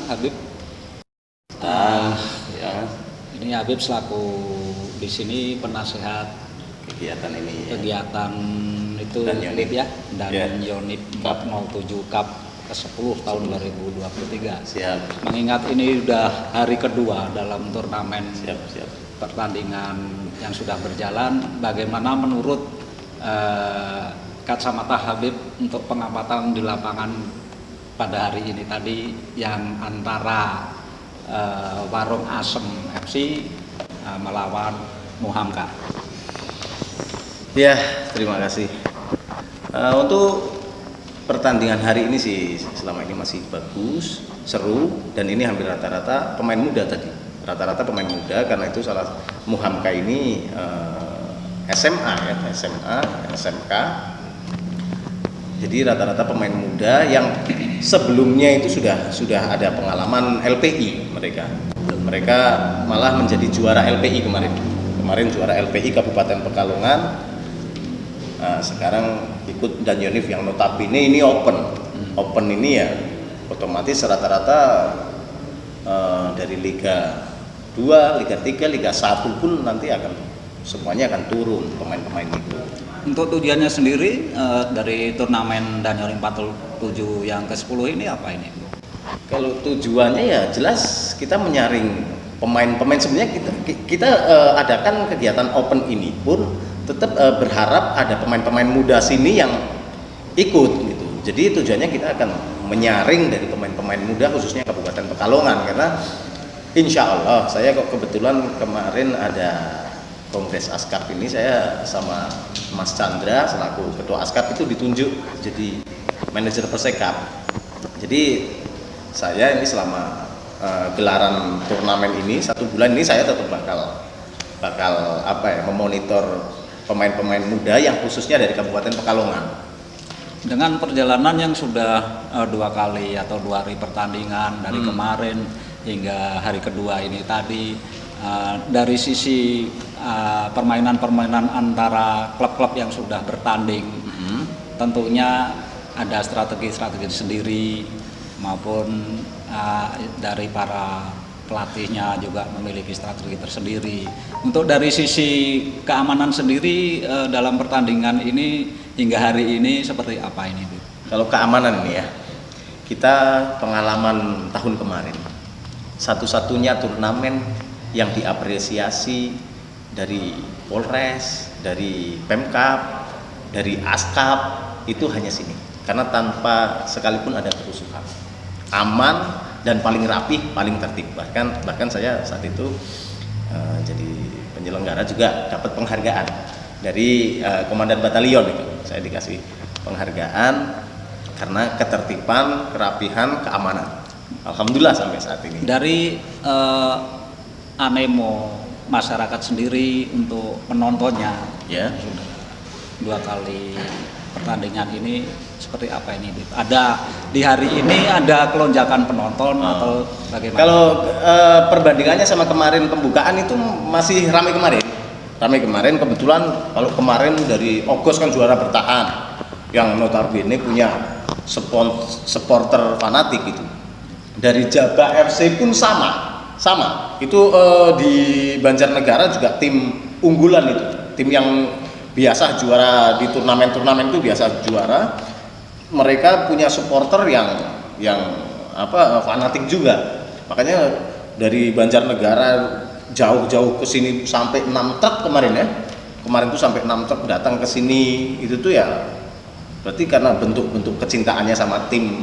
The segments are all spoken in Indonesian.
Habib. Ya, Ini Habib selaku di sini penasehat kegiatan ini. kegiatan itu Dan Yonif. ya, dan Ya. Yonif 407 Cup ke-10 tahun 2023. Siap, Mengingat ini udah hari kedua dalam turnamen siap. pertandingan yang sudah berjalan, bagaimana menurut kacamata Habib untuk pengamatan di lapangan pada hari ini tadi yang antara Warung Asem FC melawan Muhamka? Ya, terima kasih. Untuk pertandingan hari ini sih selama ini masih bagus, seru, dan ini hampir rata-rata pemain muda tadi. Rata-rata pemain muda, karena itu salah Muhamka ini SMA ya, SMA, SMK. Jadi rata-rata pemain muda yang sebelumnya itu sudah ada pengalaman LPI mereka. Mereka malah menjadi juara LPI kemarin. Kemarin juara LPI Kabupaten Pekalongan. Nah, sekarang ikut dan Yonif yang notabene ini open ini ya otomatis rata-rata dari Liga 2, Liga 3, Liga 1 pun nanti semuanya akan turun pemain-pemain itu. Untuk tujuannya sendiri dari turnamen Danyori 47 yang ke-10 ini apa ini? Kalau tujuannya ya jelas kita menyaring pemain-pemain. Sebenarnya kita adakan kegiatan open ini pun tetap berharap ada pemain-pemain muda sini yang ikut gitu. Jadi tujuannya kita akan menyaring dari pemain-pemain muda khususnya Kabupaten Pekalongan, karena insya Allah saya kok kebetulan kemarin ada Kongres Askap ini, saya sama Mas Chandra selaku Ketua Askap itu ditunjuk jadi manajer Persekap. Jadi saya ini selama gelaran turnamen ini 1 bulan ini saya tetap bakal memonitor pemain-pemain muda yang khususnya dari Kabupaten Pekalongan. Dengan perjalanan yang sudah 2 kali atau 2 hari pertandingan dari kemarin hingga hari kedua ini tadi, dari sisi permainan-permainan antara klub-klub yang sudah bertanding, tentunya ada strategi-strategi sendiri maupun dari para pelatihnya juga memiliki strategi tersendiri. Untuk dari sisi keamanan sendiri dalam pertandingan ini hingga hari ini seperti apa ini, Bu? Kalau keamanan ini ya, kita pengalaman tahun kemarin, satu-satunya turnamen yang diapresiasi dari Polres, dari Pemkab, dari Askap itu hanya sini, karena tanpa sekalipun ada kerusuhan, aman dan paling rapih, paling tertib. Bahkan saya saat itu jadi penyelenggara juga dapat penghargaan dari Komandan Batalion itu. Saya dikasih penghargaan karena ketertiban, kerapihan, keamanan. Alhamdulillah sampai saat ini. Dari animo masyarakat sendiri untuk penontonnya, Ya. 2 kali pertandingan ini seperti apa ini? Ada di hari ini ada kelonjakan penonton atau bagaimana? Kalau perbandingannya sama kemarin pembukaan itu masih ramai kemarin. Kebetulan kalau kemarin dari Ogos kan juara bertahan yang notabene punya supporter fanatik itu. Dari Jaba FC pun sama. Itu di Banjarnegara juga tim unggulan itu, tim yang biasa juara di turnamen itu biasa juara. Mereka punya supporter yang fanatik juga. Makanya dari Banjarnegara jauh-jauh ke sini sampai 6 truk kemarin ya. Kemarin tuh sampai 6 truk datang ke sini. Itu tuh ya berarti karena bentuk kecintaannya sama tim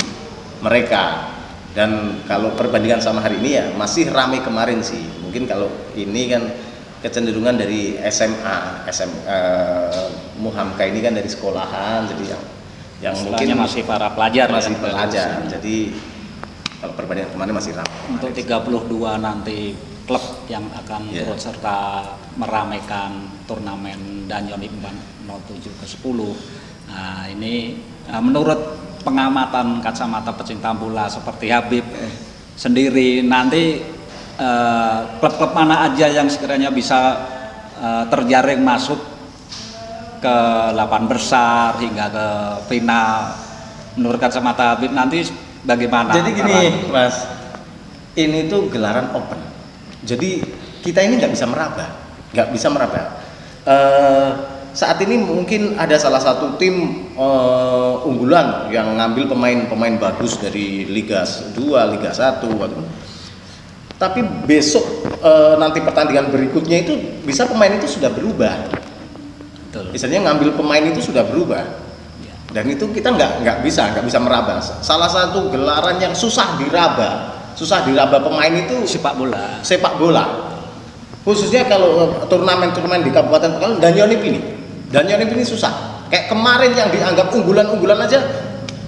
mereka. Dan kalau perbandingan sama hari ini ya masih ramai kemarin sih. Mungkin kalau ini kan kecenderungan dari SMA Muhamka ini kan dari sekolahan, jadi yang mungkin masih para pelajar, masih pelajar. Jadi kalau perbandingan kemarin masih ramai. Untuk 32 nanti klub yang akan turut serta meramaikan turnamen Danyoni 407 ke-10. Nah, ini menurut pengamatan kacamata pecinta bola seperti Habib sendiri, nanti klub-klub mana aja yang sekiranya bisa terjaring masuk ke 8 besar hingga ke final menurut kacamata Habib nanti bagaimana? Jadi gini Mas, Ini tuh gelaran open. Jadi kita ini nggak bisa meraba, nggak bisa meraba. Saat ini mungkin ada salah satu tim unggulan yang ngambil pemain-pemain bagus dari Liga 2, Liga 1. Tapi besok nanti pertandingan berikutnya itu bisa pemain itu sudah berubah. Betul. Misalnya ngambil pemain itu sudah berubah. Ya. Dan itu kita nggak bisa meraba. Salah satu gelaran yang susah diraba pemain itu sepak bola. Khususnya kalau turnamen-turnamen di Kabupaten Pekalongan dan Yonip ini susah. Kayak kemarin yang dianggap unggulan aja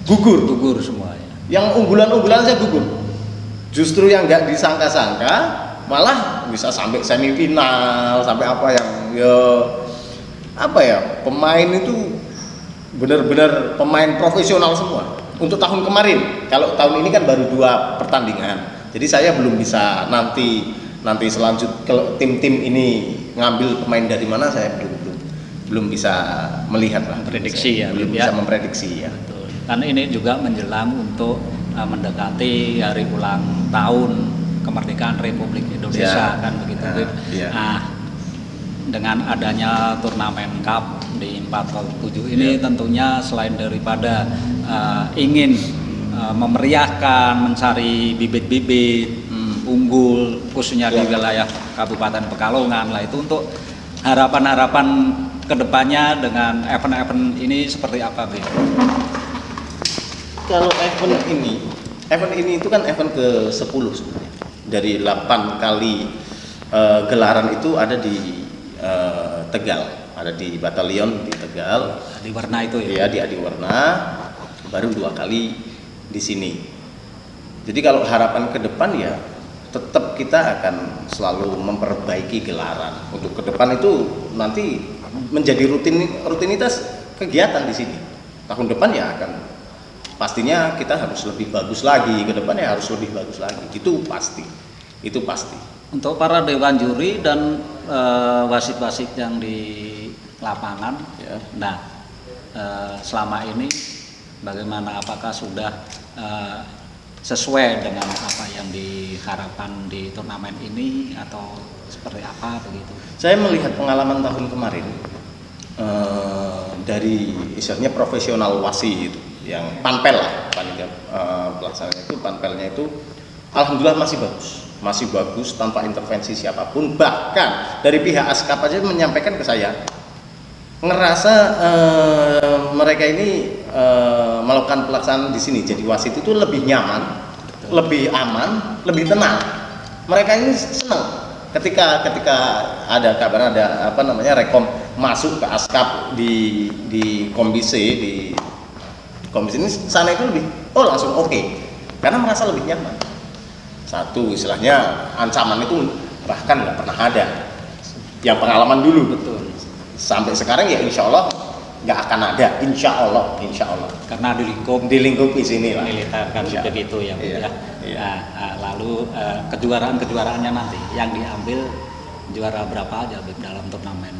gugur semuanya. Yang unggulan aja gugur. Justru yang nggak disangka-sangka malah bisa sampai semifinal, sampai pemain itu benar-benar pemain profesional semua. Untuk tahun kemarin, kalau tahun ini kan baru 2 pertandingan, jadi saya belum bisa nanti selanjutnya tim-tim ini ngambil pemain dari mana, saya belum bisa melihat lah, belum bisa memprediksi ya. Betul. Kan ini juga menjelang untuk mendekati hari ulang tahun kemerdekaan Republik Indonesia, kan begitu. Nah, dengan adanya turnamen cup di 4x7 ini tentunya selain daripada ingin memeriahkan, mencari bibit-bibit unggul khususnya di wilayah Kabupaten Pekalongan lah, itu untuk harapan-harapan kedepannya dengan event-event ini seperti apa, Bim? Kalau event ini itu kan event ke-10 sebenarnya. Dari 8 kali gelaran itu ada di Tegal, ada di Batalion di Tegal. Adiwarna itu ya? Iya, di Adiwarna. Baru 2 kali di sini. Jadi kalau harapan ke depan ya tetap kita akan selalu memperbaiki gelaran. Untuk ke depan itu nanti menjadi rutinitas kegiatan di sini. Tahun depan ya akan pastinya kita harus lebih bagus lagi, ke depannya harus lebih bagus lagi. Itu pasti. Untuk para dewan juri dan wasit-wasit yang di lapangan, ya. Nah selama ini bagaimana, apakah sudah sesuai dengan apa yang diharapkan di turnamen ini atau seperti apa begitu? Saya melihat pengalaman tahun kemarin dari istilahnya profesional wasit itu, yang panpel lah, panitia pelaksananya itu, panpelnya itu alhamdulillah masih bagus tanpa intervensi siapapun. Bahkan dari pihak ASKAP aja menyampaikan ke saya, ngerasa mereka ini melakukan pelaksanaan di sini jadi wasit itu lebih nyaman, lebih aman, lebih tenang. Mereka ini senang ketika ada kabar rekom masuk ke ASKAP di komisi ini sana itu lebih langsung oke. Karena merasa lebih nyaman. Satu, istilahnya ancaman itu bahkan nggak pernah ada. Yang pengalaman dulu. Betul. Sampai sekarang ya insya Allah nggak akan ada, insya Allah. Karena dilingkupi sini lah. Militer kan begitu ya. Iya. Nah, lalu kejuaraannya nanti yang diambil juara berapa aja dalam turnamen?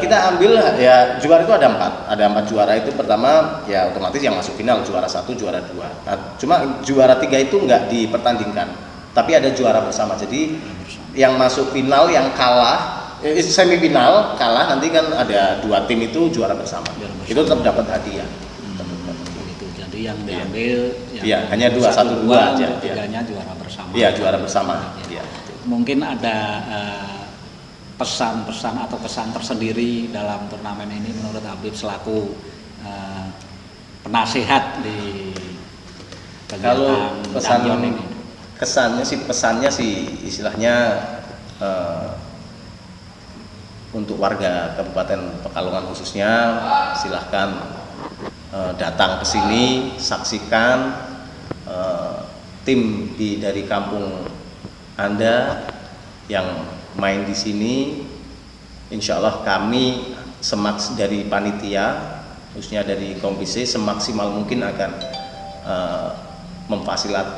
Kita ambil ya juara itu ada 4 juara. Itu pertama ya otomatis yang masuk final juara 1, juara 2. Nah, cuma juara 3 itu nggak dipertandingkan, tapi ada juara bersama. Jadi yang masuk final, yang kalah semifinal kalah, nanti kan ada 2 tim itu juara bersama. Itu tetap dapat hadiah. Gitu. Jadi yang diambil hanya 2-1-2 aja. Tiganya juara bersama. Iya, juara bersama. Ya. Mungkin ada pesan-pesan atau kesan tersendiri dalam turnamen ini menurut Habib selaku penasihat di kegiatan Damyon ini? Pesannya sih istilahnya untuk warga Kabupaten Pekalongan khususnya, silahkan datang ke sini, saksikan tim dari kampung Anda yang main di sini. Insya Allah kami dari panitia, khususnya dari komisi, semaksimal mungkin akan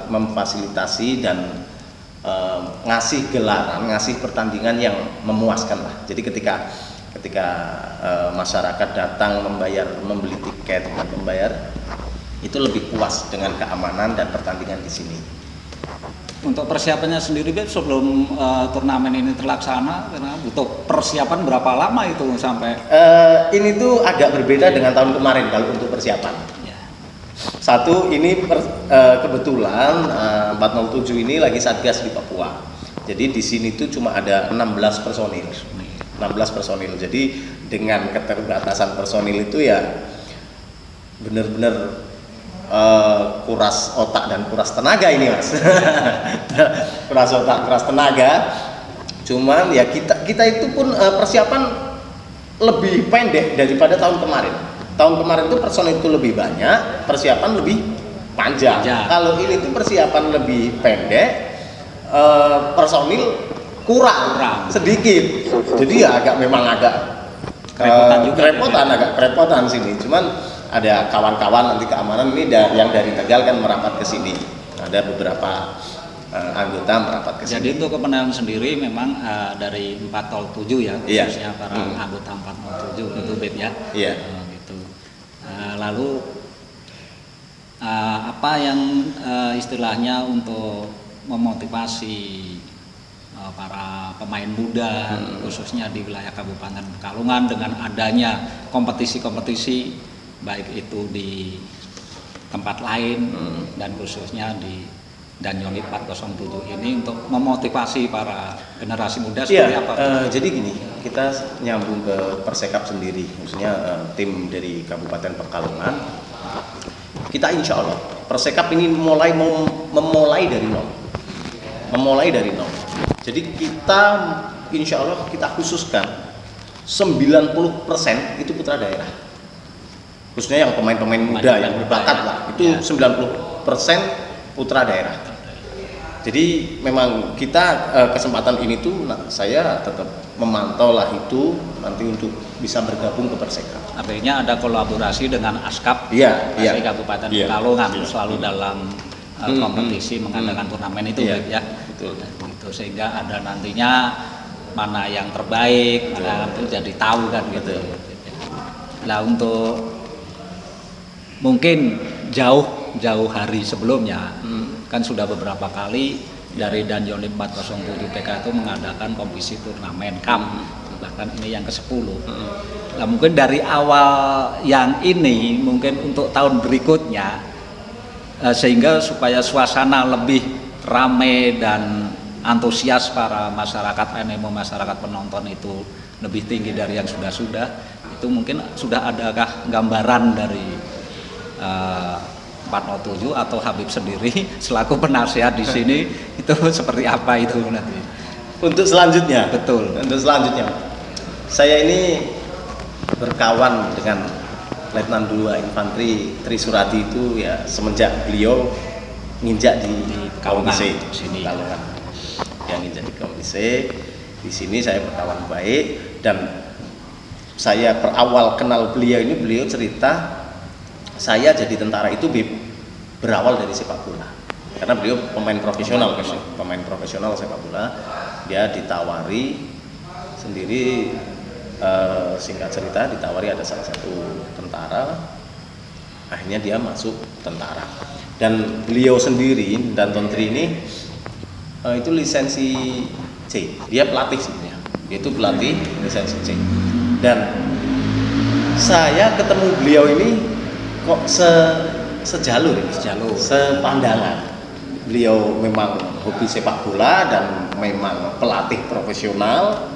memfasilitasi dan ngasih gelaran, ngasih pertandingan yang memuaskan lah. Jadi ketika masyarakat datang membeli tiket, membayar, itu lebih puas dengan keamanan dan pertandingan di sini. Untuk persiapannya sendiri Beb, sebelum turnamen ini terlaksana, karena butuh persiapan berapa lama itu sampai? Ini tuh agak berbeda dengan tahun kemarin kalau untuk persiapan. Ya. Satu, ini kebetulan 407 ini lagi satgas di Papua. Jadi di sini tuh cuma ada 16 personil. 16 personil. Jadi dengan keterbatasan personil itu ya benar-benar kuras otak dan kuras tenaga ini Mas. Kuras otak, kuras tenaga. Cuman ya kita itu pun persiapan lebih pendek daripada tahun kemarin. Tahun kemarin itu personil itu lebih banyak, persiapan lebih panjang. Kalau ini tuh persiapan lebih pendek, personil kurang sedikit. Jadi ya memang agak kerepotan sini. Cuman ada kawan-kawan nanti keamanan ini yang dari Tegal kan merapat ke sini. Ada beberapa anggota merapat ke sini. Jadi untuk kemenangan sendiri memang dari 407 ya, khususnya para anggota 407 itu Beb ya. Iya. Gitu. Lalu apa yang istilahnya untuk memotivasi para pemain muda khususnya di wilayah Kabupaten Pekalongan dengan adanya kompetisi-kompetisi baik itu di tempat lain dan khususnya di Danyoni 407 ini untuk memotivasi para generasi muda seperti apa? Jadi gini, kita nyambung ke Persekap sendiri, maksudnya tim dari Kabupaten Pekalongan. Kita insya Allah Persekap ini memulai dari nol. Jadi kita insya Allah kita khususkan 90% itu putra daerah. Khususnya yang pemain-pemain muda yang berbakat lah, itu 90% putra daerah. Jadi memang kita kesempatan ini tuh saya tetap memantau lah itu nanti untuk bisa bergabung ke Persekap. Artinya ada kolaborasi dengan Askap Kabupaten Pekalongan selalu dalam kompetisi mengadakan turnamen itu ya. Betul. Gitu, sehingga ada nantinya mana yang terbaik, mana itu jadi tahu kan gitu. Nah untuk mungkin jauh hari sebelumnya kan sudah beberapa kali dari Danyoni 407 PK itu mengadakan kompetisi turnamen CAM, bahkan ini yang ke-10. Nah mungkin dari awal yang ini mungkin untuk tahun berikutnya sehingga supaya suasana lebih ramai dan antusias para masyarakat animo masyarakat penonton itu lebih tinggi dari yang sudah itu mungkin sudah adakah gambaran dari 407 atau Habib sendiri selaku penasihat di sini itu seperti apa itu nanti? Untuk selanjutnya, betul. Untuk selanjutnya, saya ini berkawan dengan Letnan 2 Infanteri Tri Surati itu ya semenjak beliau nginjak di Komisi sini. Dia nginjak di Komisi. Di sini saya berkawan baik dan saya berawal kenal beliau ini beliau cerita saya jadi tentara itu berawal dari sepak bola karena beliau pemain profesional sepak bola. Dia ditawari sendiri, singkat cerita ditawari ada salah satu tentara, akhirnya dia masuk tentara. Dan beliau sendiri dan Tontri ini itu lisensi C, dia pelatih sebenarnya, dia itu pelatih lisensi C. Dan saya ketemu beliau ini kok sejalur, sepandangan. Beliau memang hobi sepak bola dan memang pelatih profesional.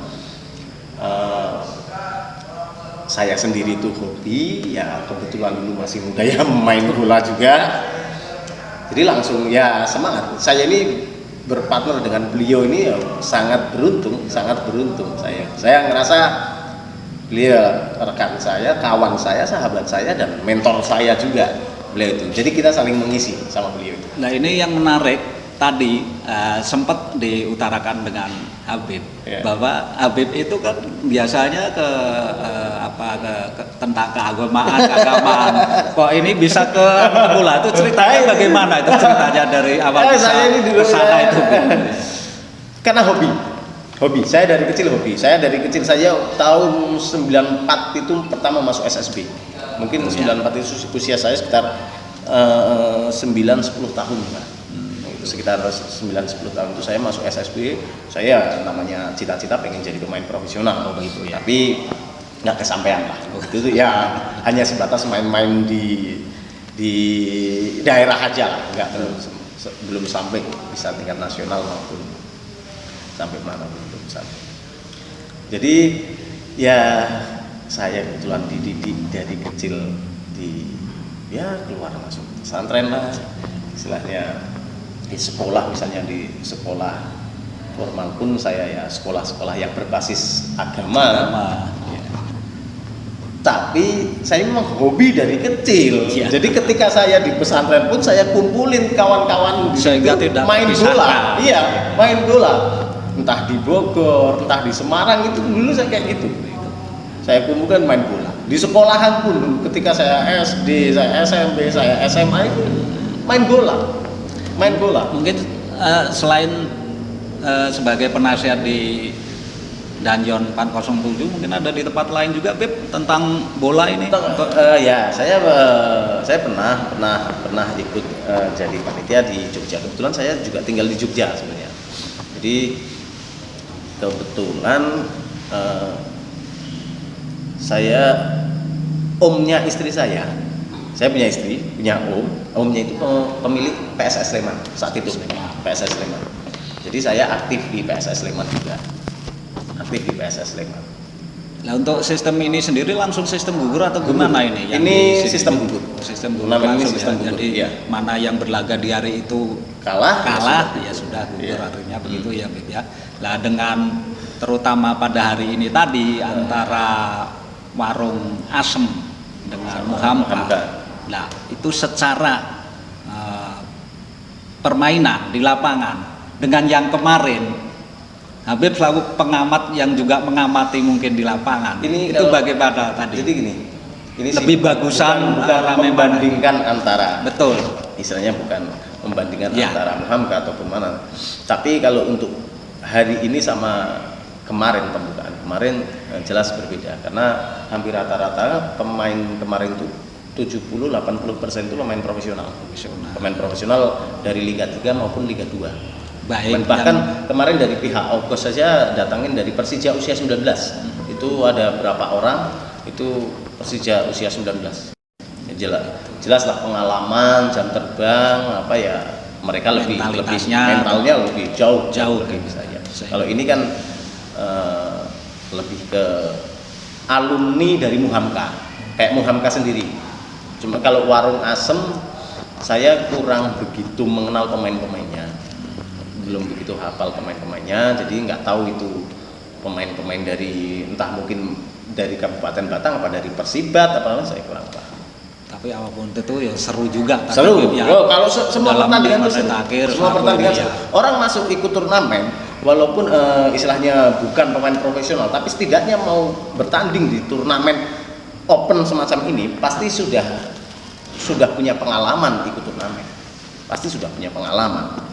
Saya sendiri itu hobi, ya kebetulan dulu masih muda ya main bola juga. Jadi langsung ya semangat. Saya ini berpartner dengan beliau ini ya, sangat beruntung saya. Saya ngerasa beliau rekan saya, kawan saya, sahabat saya, dan mentor saya juga beliau itu. Jadi kita saling mengisi sama beliau itu. Nah ini yang menarik tadi sempat diutarakan dengan Habib bahwa Habib itu kan biasanya ke tentang keagamaan. Kok ini bisa ke bola? Itu ceritanya bagaimana? Itu ceritanya dari awal ke sana itu. Karena hobi, saya dari kecil hobi. Saya tahun 94 itu pertama masuk SSB. Mungkin 94 itu usia saya sekitar 9-10 tahun lah. sekitar 9-10 tahun itu saya masuk SSB, saya namanya cita-cita pengen jadi pemain profesional. Begitu ya. Tapi nggak kesampaian lah. Itu ya hanya sebatas main-main di daerah aja lah, nggak belum sampai bisa tingkat nasional maupun sampai mana belum sampai. Jadi ya saya kebetulan dididik dari kecil keluar masuk pesantren lah, istilahnya di sekolah, misalnya di sekolah formal pun saya ya sekolah-sekolah yang berbasis agama. Ya. Tapi saya memang hobi dari kecil. Ya. Jadi ketika saya di pesantren pun saya kumpulin kawan-kawan main bola. Iya, main bola. Entah di Bogor, entah di Semarang, itu dulu saya kayak gitu. Saya kumpulkan main bola. Di sekolahan pun dulu ketika saya SD, saya SMP, saya SMA itu main bola. Mungkin selain sebagai penasihat di Danjon 407, mungkin ada di tempat lain juga, Beb, tentang bola ini. Ya, saya pernah ikut jadi panitia di Jogja. Kebetulan saya juga tinggal di Jogja sebenarnya. Jadi kebetulan saya omnya istri saya punya istri, punya omnya itu pemilik PSS Sleman saat itu, PSS Sleman. Jadi saya aktif di PSS Sleman juga, Nah, untuk sistem ini sendiri langsung sistem gugur atau gimana ini? Ini sistem gugur. Sistem gugur langsung sistem gugur. Jadi ya, mana yang berlaga di hari itu kalah ya sudah gugur, artinya begitu ya, Beb ya. Nah, dengan terutama pada hari ini tadi antara warung Asem dengan Muhamka. Nah, itu secara permainan di lapangan dengan yang kemarin, Habib selalu pengamat yang juga mengamati mungkin di lapangan. Ini itu bagaimana tadi? Jadi gini, ini lebih bagusan bukan membandingkan antara. Betul. Istilahnya bukan membandingkan antara Muhamka ataupun mana. Tapi kalau untuk hari ini sama kemarin pembukaan kemarin jelas berbeda, karena hampir rata-rata pemain kemarin itu 70-80% itu pemain profesional. Pemain profesional dari Liga 3 maupun Liga 2. Baik, bahkan kemarin dari pihak August saja datangin dari Persija usia 19. Itu ada berapa orang itu Persija usia 19. Ya, jelas lah pengalaman, jam terbang, apa ya, mereka lebih mentalnya lebih jauh lebih saya. Kalau ini kan lebih ke alumni dari Muhamka, kayak Muhamka sendiri. Cuma kalau warung Asem saya kurang begitu mengenal pemain-pemainnya, belum begitu hafal pemain-pemainnya, jadi nggak tahu itu pemain-pemain dari entah mungkin dari Kabupaten Batang apa dari Persibat apa, saya kurang paham. Tapi apapun itu ya seru juga. Seru. Ya, kalau semua pertandingan itu semua pertandingan orang masuk ikut turnamen, walaupun istilahnya bukan pemain profesional, tapi setidaknya mau bertanding di turnamen open semacam ini pasti sudah punya pengalaman ikut turnamen, pasti sudah punya pengalaman.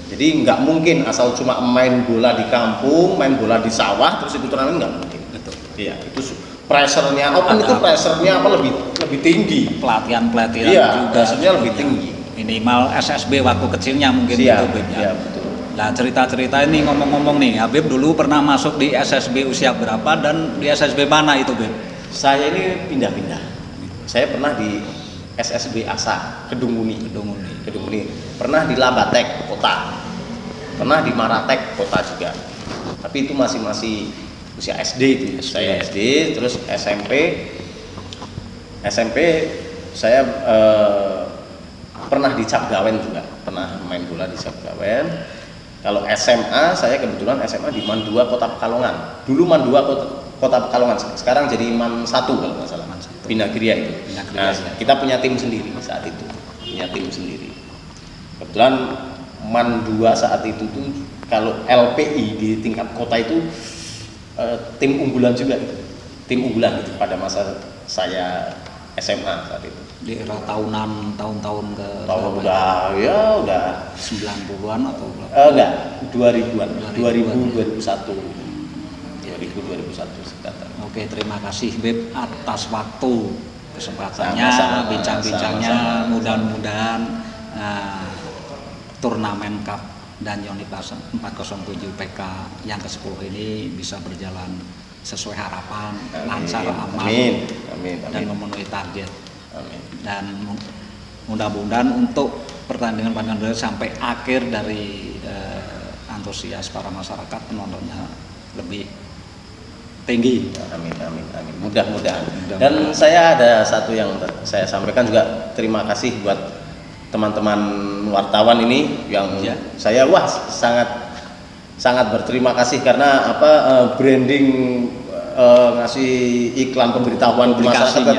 Jadi nggak mungkin asal cuma main bola di kampung, main bola di sawah terus ikut turnamen, nggak mungkin. Betul. Iya, itu pressure-nya open itu pressure-nya apa lebih tinggi. Pelatihan juga pressure-nya lebih tinggi. Minimal SSB waktu kecilnya mungkin itu, Beb ya. Betul. Nah, cerita-cerita ini ngomong-ngomong nih, Habib dulu pernah masuk di SSB usia berapa dan di SSB mana itu, Beb? Saya ini pindah-pindah. Saya pernah di SSB Asa, Kedung Muni. Pernah di Labatek Kota. Pernah di Maratek Kota juga. Tapi itu masih usia SD itu. Saya SD, terus SMP saya pernah di Capgawen juga. Pernah main bola di Capgawen. Kalau SMA saya kebetulan SMA di Man 2 Kota Pekalongan. Dulu Man 2 Kota Pekalongan, sekarang jadi Man 1 kalau nggak salah. Binagria itu. Nah, kita punya tim sendiri saat itu. Kebetulan Man 2 saat itu tuh kalau LPI di tingkat kota itu tim unggulan juga gitu. Tim unggulan itu pada masa saya SMA saat itu. Di era tahun-tahun ke udah 90-an atau berapa? Enggak, 2000-an. 2001 sekitar. Oke, terima kasih Beb atas waktu kesempatannya, bincang-bincangnya, mudah-mudahan turnamen Cup dan Yoni 407 PK yang ke-10 ini bisa berjalan sesuai harapan, lancar, aman, Amin. dan memenuhi target. Amin. Dan mudah-mudahan untuk pertandingan sampai akhir dari antusias para masyarakat penontonnya lebih tinggi. Amin. Mudah-mudahan. Dan saya ada satu yang saya sampaikan juga, terima kasih buat teman-teman wartawan ini yang saya sangat berterima kasih karena branding, ngasih iklan, pemberitahuan ke masyarakat,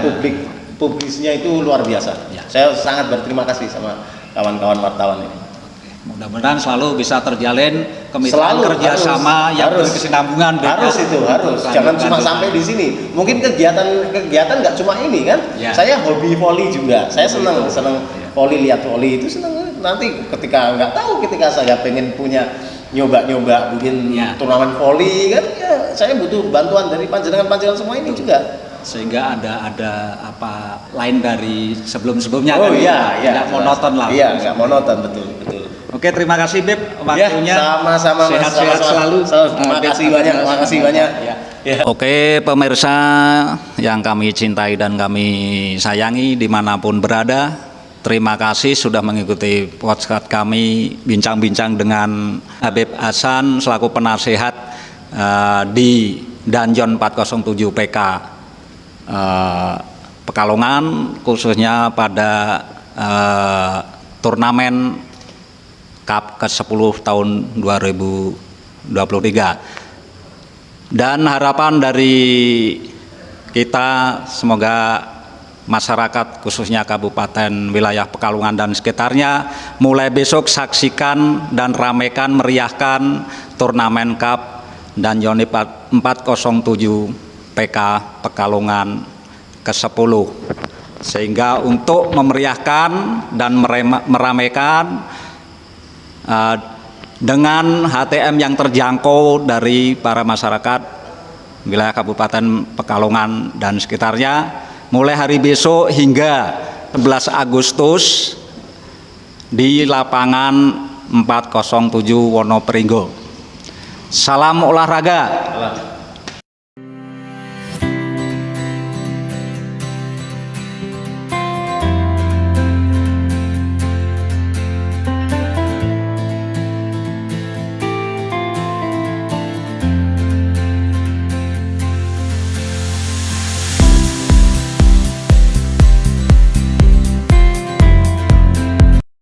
publikasinya itu luar biasa. Saya sangat berterima kasih sama kawan-kawan wartawan ini. Mudah-mudahan selalu bisa terjalin kemitraan kerjasama yang berkesinambungan. Harus. Jangan cuma sampai di sini. Mungkin kegiatan nggak cuma ini kan. Saya hobi voli juga. Saya senang voli, lihat voli itu senang. Nanti ketika saya pengen punya nyoba bikin turnamen voli kan, ya saya butuh bantuan dari panjenengan semua ini juga. Sehingga ada apa lain dari sebelum-sebelumnya. Oh kan? iya, tidak monoton lah. Iya, nggak monoton, betul. Oke, terima kasih Beb waktunya. Sama-sama Mas. Sehat-sehat selalu. Terima kasih banyak. Oke, pemirsa yang kami cintai dan kami sayangi dimanapun berada, terima kasih sudah mengikuti podcast kami bincang-bincang dengan Habib Hasan selaku penasehat di Danjon 407 PK Pekalongan, khususnya pada turnamen Cup ke-10 tahun 2023. Dan harapan dari kita semoga masyarakat khususnya Kabupaten wilayah Pekalongan dan sekitarnya mulai besok saksikan dan ramaikan, meriahkan turnamen Cup dan Yoni 407 PK Pekalongan ke-10, sehingga untuk memeriahkan dan meramaikan dengan HTM yang terjangkau dari para masyarakat wilayah Kabupaten Pekalongan dan sekitarnya mulai hari besok hingga 11 Agustus di lapangan 407 Wonoperinggo. Salam olahraga.